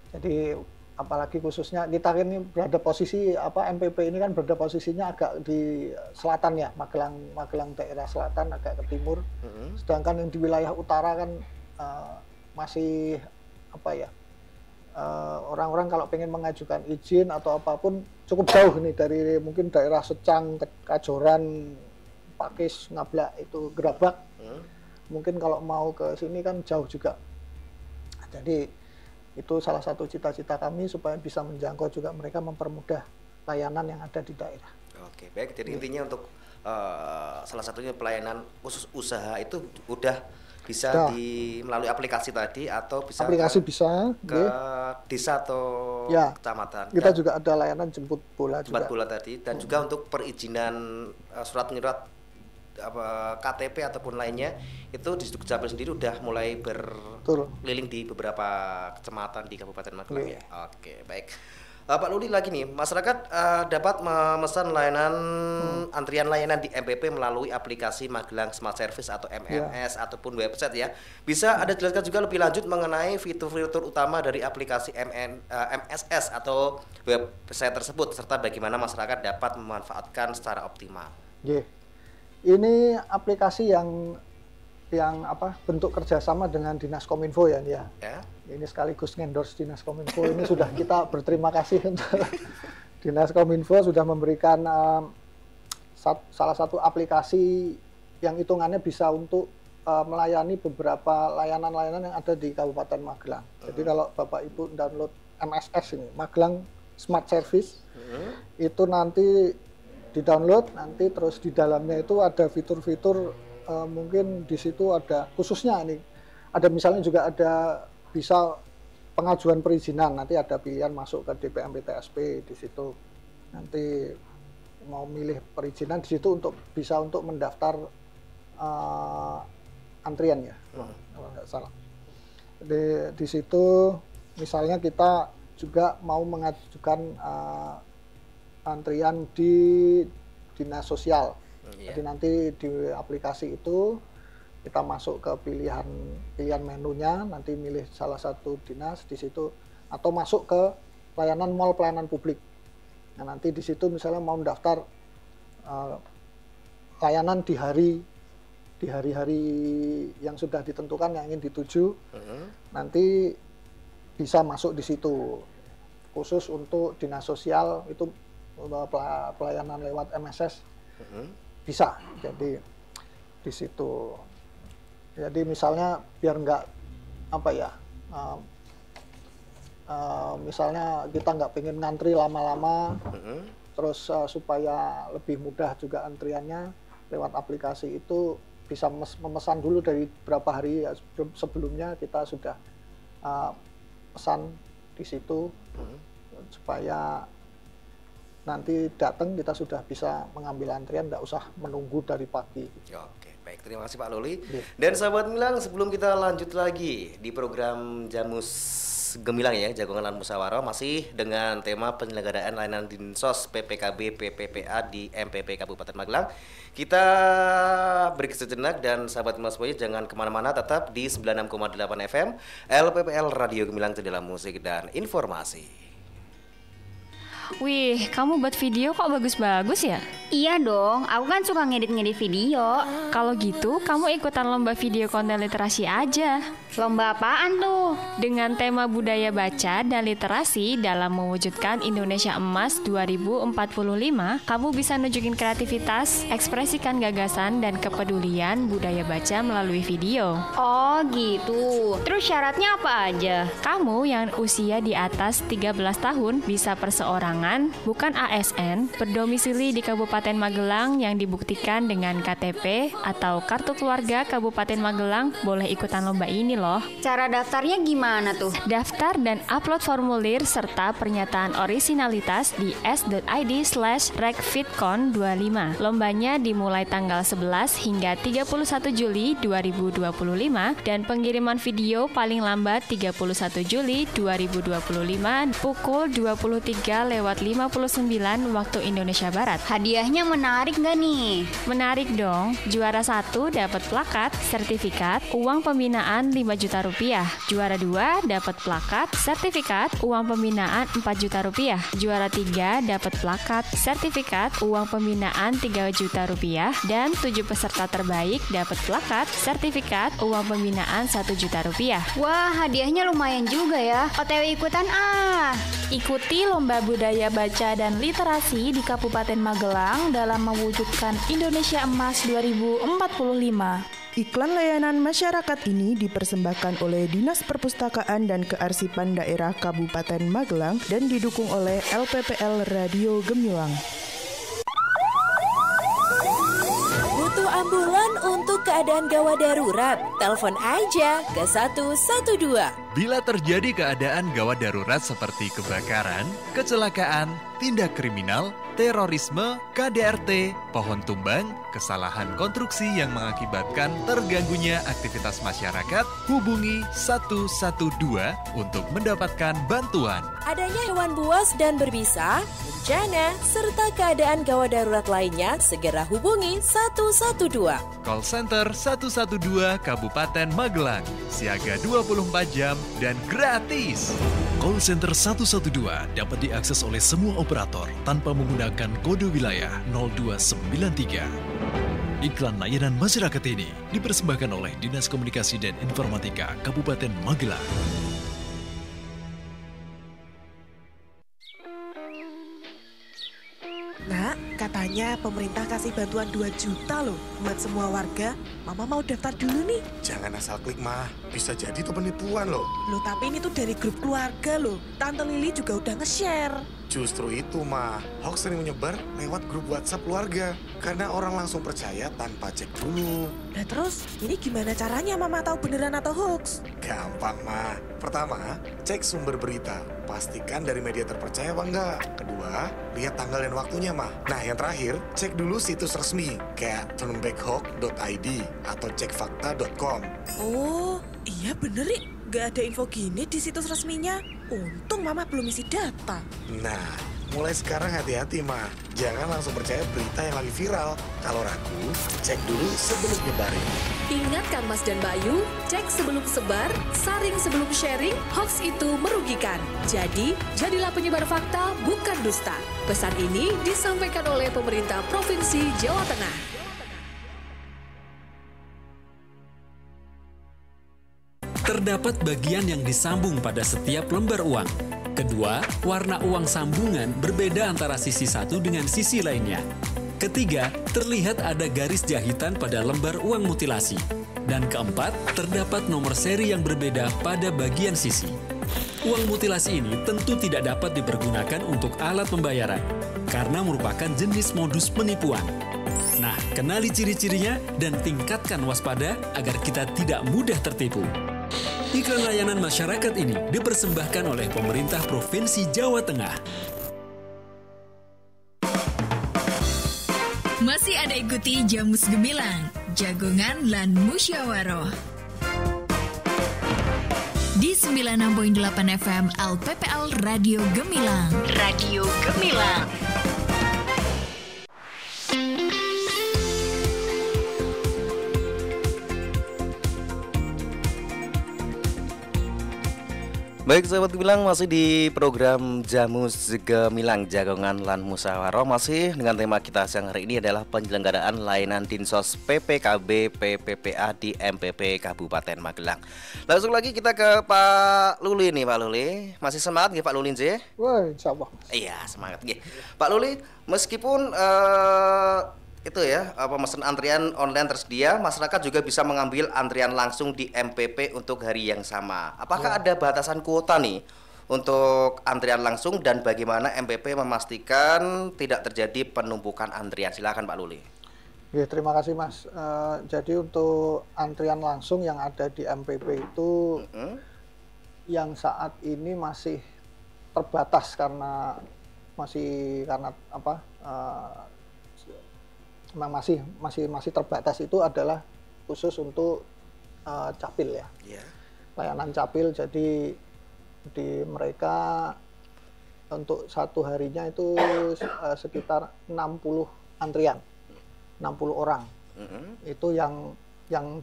Jadi apalagi khususnya kita ini berada posisi MPP ini kan berada posisinya agak di selatan ya, Magelang daerah selatan agak ke timur. Sedangkan yang di wilayah utara kan masih orang-orang kalau pengen mengajukan izin atau apapun cukup jauh nih dari mungkin daerah Secang, Kajoran, Pakis, Ngablak itu Gerabak. Mungkin kalau mau ke sini kan jauh juga. Jadi itu salah satu cita-cita kami supaya bisa menjangkau juga mereka, mempermudah layanan yang ada di daerah. Oke, baik. Jadi intinya untuk salah satunya pelayanan khusus usaha itu udah bisa melalui aplikasi tadi atau bisa ke desa atau kecamatan. Kita juga ada layanan jemput bola tadi, dan juga untuk perizinan surat menyurat KTP ataupun lainnya itu di Dukcapil sendiri udah mulai berkeliling di beberapa kecamatan di Kabupaten Magelang ya. Oke, baik. Pak Luli lagi nih, masyarakat dapat memesan layanan antrian layanan di MPP melalui aplikasi Magelang Smart Service atau MMS ataupun website ya. Bisa Anda jelaskan juga lebih lanjut mengenai fitur-fitur utama dari aplikasi MSS atau website tersebut serta bagaimana masyarakat dapat memanfaatkan secara optimal. Ini aplikasi yang bentuk kerjasama dengan Dinas Kominfo ya. Ini sekaligus endorse Dinas Kominfo. Ini sudah kita berterima kasih untuk Dinas Kominfo sudah memberikan salah satu aplikasi yang hitungannya bisa untuk melayani beberapa layanan-layanan yang ada di Kabupaten Magelang. Jadi kalau Bapak Ibu download MSS ini, Magelang Smart Service, itu nanti di-download, nanti terus di dalamnya itu ada fitur-fitur, mungkin di situ ada khususnya ini, ada misalnya juga ada bisa pengajuan perizinan, nanti ada pilihan masuk ke DPM PTSP di situ, nanti mau milih perizinan di situ bisa untuk mendaftar antrian ya, kalau nggak salah. Di situ misalnya kita juga mau mengajukan antrian di dinas sosial. Jadi nanti di aplikasi itu kita masuk ke pilihan menunya, nanti milih salah satu dinas di situ, atau masuk ke layanan mall pelayanan publik. Nah nanti di situ misalnya mau mendaftar layanan di hari-hari yang sudah ditentukan yang ingin dituju, nanti bisa masuk di situ. Khusus untuk dinas sosial itu pelayanan lewat MSS bisa, jadi di situ. Jadi misalnya biar nggak misalnya kita nggak pengen ngantri lama-lama, terus supaya lebih mudah juga antriannya lewat aplikasi itu bisa memesan dulu dari berapa hari sebelumnya kita sudah pesan di situ supaya nanti datang kita sudah bisa mengambil antrian, tidak usah menunggu dari pagi. Oke, baik, terima kasih Pak Luli. Dan sahabat Gemilang, sebelum kita lanjut lagi di program Jamus Gemilang ya, Jagongan Musyawarah, masih dengan tema penyelenggaraan layanan Dinsos PPKB PPPA di MPP Kabupaten Magelang. Kita break sejenak dan sahabat Gemilang semuanya jangan kemana-mana, tetap di 96,8 FM LPPL Radio Gemilang, Jendela Musik dan Informasi. Wih, kamu buat video kok bagus-bagus ya? Iya dong, aku kan suka ngedit-ngedit video. Kalau gitu, kamu ikutan lomba video konten literasi aja. Lomba apaan tuh? Dengan tema budaya baca dan literasi dalam mewujudkan Indonesia Emas 2045, kamu bisa nunjukin kreativitas, ekspresikan gagasan dan kepedulian budaya baca melalui video. Oh gitu, terus syaratnya apa aja? Kamu yang usia di atas 13 tahun bisa perseorangan, bukan ASN, berdomisili di Kabupaten Magelang yang dibuktikan dengan KTP atau Kartu Keluarga Kabupaten Magelang, boleh ikutan lomba ini loh. Cara daftarnya gimana tuh? Daftar dan upload formulir serta pernyataan orisinalitas di s.id/rekfitcon25. Lombanya dimulai tanggal 11 hingga 31 Juli 2025 dan pengiriman video paling lambat 31 Juli 2025 pukul 23:59 waktu Indonesia Barat. Hadiahnya Hadiahnya menarik nggak nih? Menarik dong. Juara 1 dapat plakat, sertifikat, uang pembinaan 5 juta rupiah. Juara 2 dapat plakat, sertifikat, uang pembinaan 4 juta rupiah. Juara 3 dapat plakat, sertifikat, uang pembinaan 3 juta rupiah. Dan 7 peserta terbaik dapat plakat, sertifikat, uang pembinaan 1 juta rupiah. Wah, hadiahnya lumayan juga ya. OTW ikutan ah. Ikuti Lomba Budaya Baca dan Literasi di Kabupaten Magelang dalam mewujudkan Indonesia Emas 2045. Iklan layanan masyarakat ini dipersembahkan oleh Dinas Perpustakaan dan Kearsipan Daerah Kabupaten Magelang dan didukung oleh LPPL Radio Gemilang. Butuh ambulan untuk keadaan gawat darurat? Telepon aja ke 112. Bila terjadi keadaan gawat darurat seperti kebakaran, kecelakaan, tindak kriminal, terorisme, KDRT, pohon tumbang, kesalahan konstruksi yang mengakibatkan terganggunya aktivitas masyarakat, hubungi 112 untuk mendapatkan bantuan. Adanya hewan buas dan berbisa, bencana, serta keadaan gawat darurat lainnya, segera hubungi 112. Call Center 112 Kabupaten Magelang, siaga 24 jam dan gratis. Call Center 112 dapat diakses oleh semua operator tanpa menggunakan kode wilayah 0293. Iklan layanan masyarakat ini dipersembahkan oleh Dinas Komunikasi dan Informatika Kabupaten Magelang. Nak, katanya pemerintah kasih bantuan 2 juta loh buat semua warga. Mama mau daftar dulu nih. Jangan asal klik, Mah. Bisa jadi itu penipuan loh. Loh, tapi ini tuh dari grup keluarga loh. Tante Lili juga udah nge-share. Justru itu, Mah. Hoax sering menyebar lewat grup WhatsApp keluarga. Karena orang langsung percaya tanpa cek dulu. Nah terus, ini gimana caranya Mama tahu beneran atau hoax? Gampang, Mah. Pertama, cek sumber berita. Pastikan dari media terpercaya apa enggak. Kedua, lihat tanggal dan waktunya, Mah. Nah, yang terakhir, cek dulu situs resmi. Kayak turnbackhawk.id atau cekfakta.com. Oh, iya bener nih. Gak ada info gini di situs resminya. Untung Mama belum isi data. Nah, mulai sekarang hati-hati, Mah. Jangan langsung percaya berita yang lagi viral. Kalau ragu, cek dulu sebelum nyebarin. Ingatkan Mas dan Bayu, cek sebelum sebar, saring sebelum sharing, hoax itu merugikan. Jadi, jadilah penyebar fakta, bukan dusta. Pesan ini disampaikan oleh pemerintah Provinsi Jawa Tengah. Terdapat bagian yang disambung pada setiap lembar uang. Kedua, warna uang sambungan berbeda antara sisi satu dengan sisi lainnya. Ketiga, terlihat ada garis jahitan pada lembar uang mutilasi. Dan keempat, terdapat nomor seri yang berbeda pada bagian sisi. Uang mutilasi ini tentu tidak dapat dipergunakan untuk alat pembayaran, karena merupakan jenis modus penipuan. Nah, kenali ciri-cirinya dan tingkatkan waspada agar kita tidak mudah tertipu. Iklan layanan masyarakat ini dipersembahkan oleh pemerintah Provinsi Jawa Tengah. Masih ada ikuti Jamus Gemilang, Jagongan lan Musyawaroh. Di 96.8 FM LPPL Radio Gemilang. Radio Gemilang. Baik sahabat Gemilang, masih di program Jamus Gemilang Jagongan lan Musyawaroh. Masih dengan tema kita siang hari ini adalah penyelenggaraan layanan Dinsos PPKB PPPA di MPP Kabupaten Magelang. Langsung lagi kita ke Pak Luli nih, Pak Luli. Masih semangat nggih Pak Luli nggih? Wah, insyaallah. Iya, semangat nggih. Pak Luli, meskipun itu ya, pemesan antrian online tersedia, masyarakat juga bisa mengambil antrian langsung di MPP untuk hari yang sama. Apakah ada batasan kuota nih untuk antrian langsung dan bagaimana MPP memastikan tidak terjadi penumpukan antrian? Silakan Pak Luli. Ya, terima kasih Mas. Jadi untuk antrian langsung yang ada di MPP itu yang saat ini masih terbatas karena memang masih terbatas. Itu adalah khusus untuk capil ya. Layanan capil, jadi di mereka untuk satu harinya itu sekitar 60 antrian 60 orang. Itu yang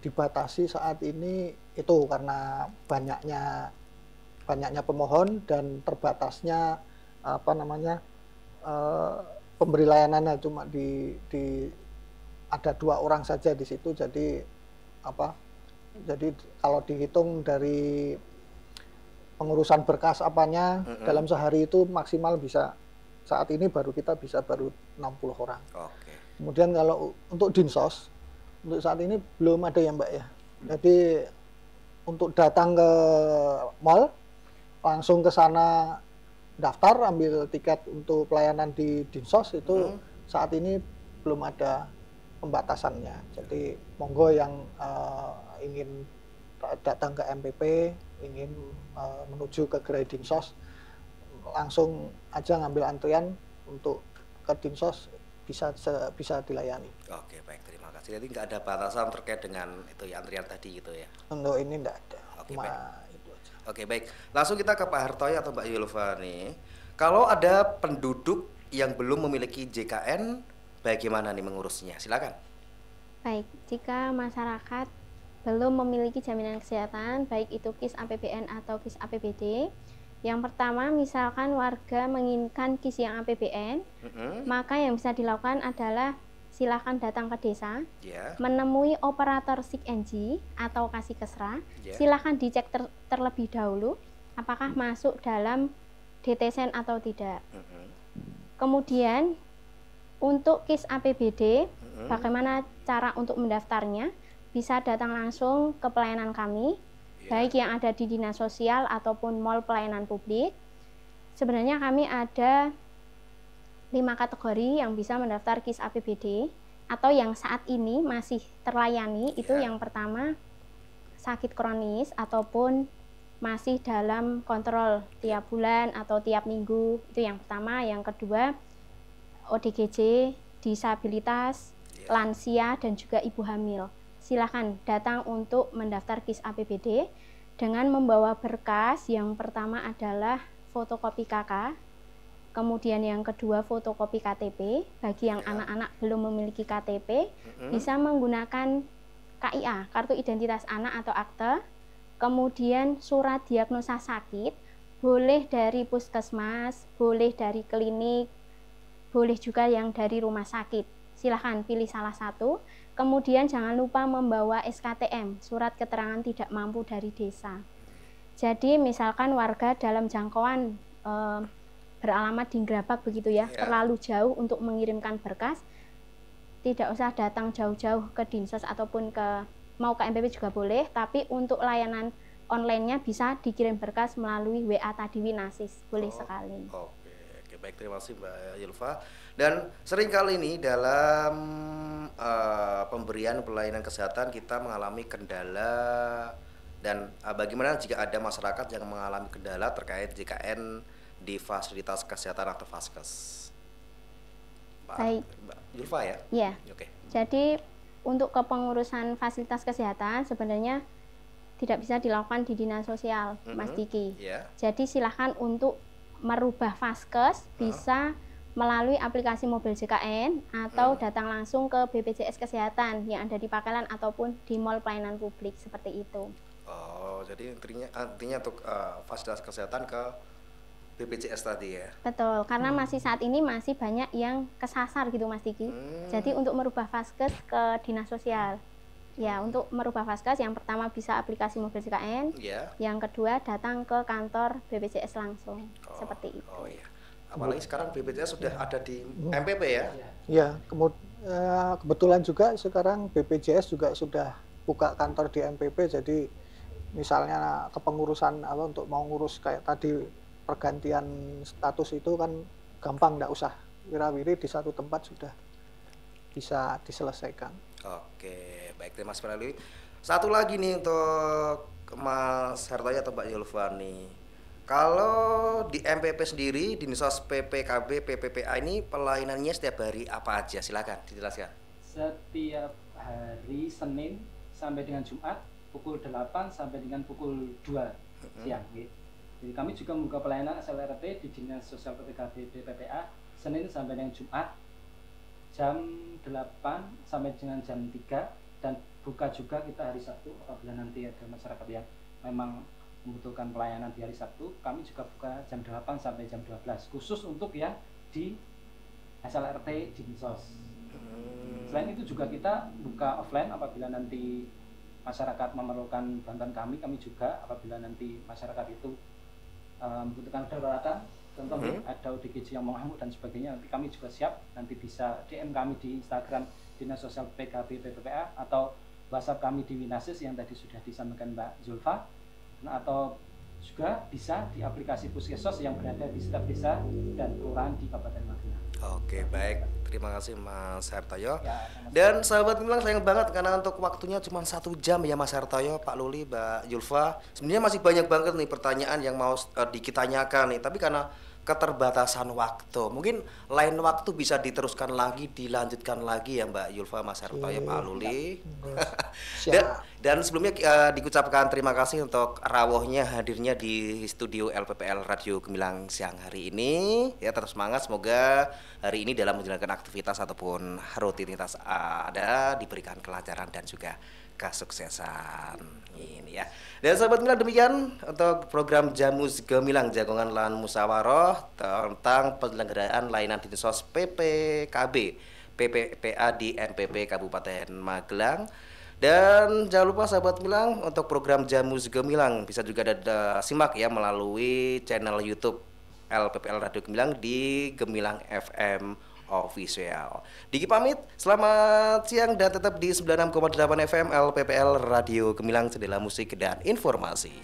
dibatasi saat ini itu karena banyaknya pemohon dan terbatasnya pemberi layanannya cuma di ada 2 orang saja di situ. Jadi kalau dihitung dari pengurusan berkas apanya dalam sehari itu maksimal bisa saat ini kita bisa 60 orang. Kemudian kalau untuk dinsos untuk saat ini belum ada ya Mbak ya. Jadi untuk datang ke mall langsung ke sana daftar ambil tiket untuk pelayanan di dinsos itu saat ini belum ada pembatasannya. Jadi monggo yang ingin datang ke MPP, ingin menuju ke gerai dinsos, langsung aja ngambil antrian untuk ke dinsos bisa dilayani. Oke, baik, terima kasih. Jadi nggak ada batasan terkait dengan itu ya antrian tadi gitu ya? Untuk ini nggak ada. Oke, baik. Itu aja. Oke, baik. Langsung kita ke Pak Hartoy atau Mbak Yulfa nih. Kalau ada penduduk yang belum memiliki JKN, bagaimana nih mengurusnya? Silakan. Baik, jika masyarakat belum memiliki jaminan kesehatan, baik itu KIS APBN atau KIS APBD, yang pertama misalkan warga menginginkan KIS yang APBN, maka yang bisa dilakukan adalah silakan datang ke desa, menemui operator SIG-NG atau Kasih-Kesra, silakan dicek terlebih dahulu apakah masuk dalam DTSEN atau tidak. Kemudian untuk KIS APBD, bagaimana cara untuk mendaftarnya? Bisa datang langsung ke pelayanan kami, baik yang ada di dinas sosial ataupun mall pelayanan publik. Sebenarnya kami ada 5 kategori yang bisa mendaftar KIS APBD atau yang saat ini masih terlayani. Itu yang pertama sakit kronis ataupun masih dalam kontrol tiap bulan atau tiap minggu, itu yang pertama. Yang kedua ODGJ, disabilitas, lansia dan juga ibu hamil. Silakan datang untuk mendaftar KIS APBD dengan membawa berkas. Yang pertama adalah fotokopi KK, kemudian yang kedua fotokopi KTP. Bagi yang anak-anak belum memiliki KTP, bisa menggunakan KIA, kartu identitas anak atau akte. Kemudian surat diagnosa sakit, boleh dari puskesmas, boleh dari klinik, boleh juga yang dari rumah sakit. Silahkan pilih salah satu. Kemudian jangan lupa membawa SKTM, surat keterangan tidak mampu dari desa. Jadi misalkan warga dalam jangkauan beralamat di Grabak begitu ya, terlalu jauh untuk mengirimkan berkas, tidak usah datang jauh-jauh ke Dinsos ataupun mau ke MPP juga boleh, tapi untuk layanan online-nya bisa dikirim berkas melalui WA tadi Winasis, boleh sekali. Oke, baik, terima kasih Mbak Yulfa. Dan seringkali ini dalam pemberian pelayanan kesehatan kita mengalami kendala, dan bagaimana jika ada masyarakat yang mengalami kendala terkait JKN di fasilitas kesehatan atau Vaskes? Mbak Yulfa ya? Iya. Oke. Jadi untuk kepengurusan fasilitas kesehatan sebenarnya tidak bisa dilakukan di dinas sosial, Mas Diki. Jadi silahkan untuk merubah Vaskes bisa melalui aplikasi mobil JKN atau datang langsung ke BPJS Kesehatan yang ada di Pakelan ataupun di mall pelayanan publik, seperti itu. Oh, jadi artinya untuk fasilitas kesehatan ke BPJS tadi ya? Betul, karena masih saat ini masih banyak yang kesasar gitu Mas Diki. Jadi untuk merubah Vaskes ke dinas sosial. Ya, untuk merubah Vaskes yang pertama bisa aplikasi mobil JKN, yang kedua datang ke kantor BPJS langsung, seperti itu. Oh iya. Apalagi sekarang BPJS sudah ada di MPP ya? Ya, kebetulan juga sekarang BPJS juga sudah buka kantor di MPP. Jadi misalnya kepengurusan untuk mau ngurus kayak tadi pergantian status itu kan gampang, nggak usah wirawiri, di satu tempat sudah bisa diselesaikan. Oke, baik, terima kasih. Satu lagi nih untuk Mas Hartoy atau Mbak Yulfa nih. Kalau di MPP sendiri, di Dinsos PPKB, PPPA ini pelayanannya setiap hari apa aja? Silakan dijelaskan. Setiap hari Senin sampai dengan Jumat pukul 8 sampai dengan pukul 2 siang. Jadi kami juga membuka pelayanan SLRT di Dinas Sosial PPKB PPPA Senin sampai dengan Jumat jam 8 sampai dengan jam 3, dan buka juga kita hari Sabtu. Apabila nanti ada masyarakat yang memang membutuhkan pelayanan di hari Sabtu, kami juga buka jam 8 sampai jam 12 khusus untuk ya di SLRT Dinsos. Selain itu juga kita buka offline apabila nanti masyarakat memerlukan bantuan kami juga apabila nanti masyarakat itu membutuhkan kedaruratan, contohnya ada ODGJ yang mengamuk dan sebagainya, nanti kami juga siap, nanti bisa DM kami di Instagram Dinas Sosial PKB PPPA atau WhatsApp kami di Winasis yang tadi sudah disampaikan Mbak Zulfa, atau juga bisa di aplikasi Puskesos yang berada di setiap desa dan kelurahan di Kabupaten Magelang. Oke, baik. Terima kasih Mas Hartoyo. Dan sahabat Gemilang, sayang banget karena untuk waktunya cuma 1 jam ya Mas Hartoyo, Pak Luli, Mbak Zulfa. Sebenarnya masih banyak banget nih pertanyaan yang mau ditanyakan nih, tapi karena keterbatasan waktu, mungkin lain waktu bisa diteruskan lagi, dilanjutkan lagi ya Mbak Zulfa, Mas Hartoyo, Pak Luli. Dan sebelumnya diucapkan terima kasih untuk rawuhnya hadirnya di studio LPPL Radio Gemilang siang hari ini. Ya, terus semangat, semoga hari ini dalam menjalankan aktivitas ataupun rutinitas ada diberikan kelancaran dan juga kesuksesan ini ya. Dan sahabat Gemilang, demikian untuk program Jamus Gemilang Jagongan Lan Musyawarah tentang penyelenggaraan layanan Dinsos PPKB PPPA di NPP Kabupaten Magelang. Dan jangan lupa sahabat Gemilang, untuk program Jamus Gemilang bisa juga simak ya melalui channel YouTube LPPL Radio Gemilang di Gemilang FM Official. Diki pamit, selamat siang dan tetap di 96,8 FM LPPL Radio Gemilang, jendela musik dan informasi.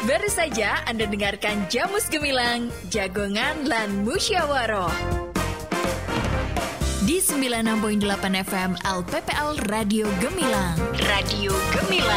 Baru saja Anda dengarkan Jamus Gemilang, Jagongan Lan Musyawarah di 96.8 FM LPPL Radio Gemilang. Radio Gemilang.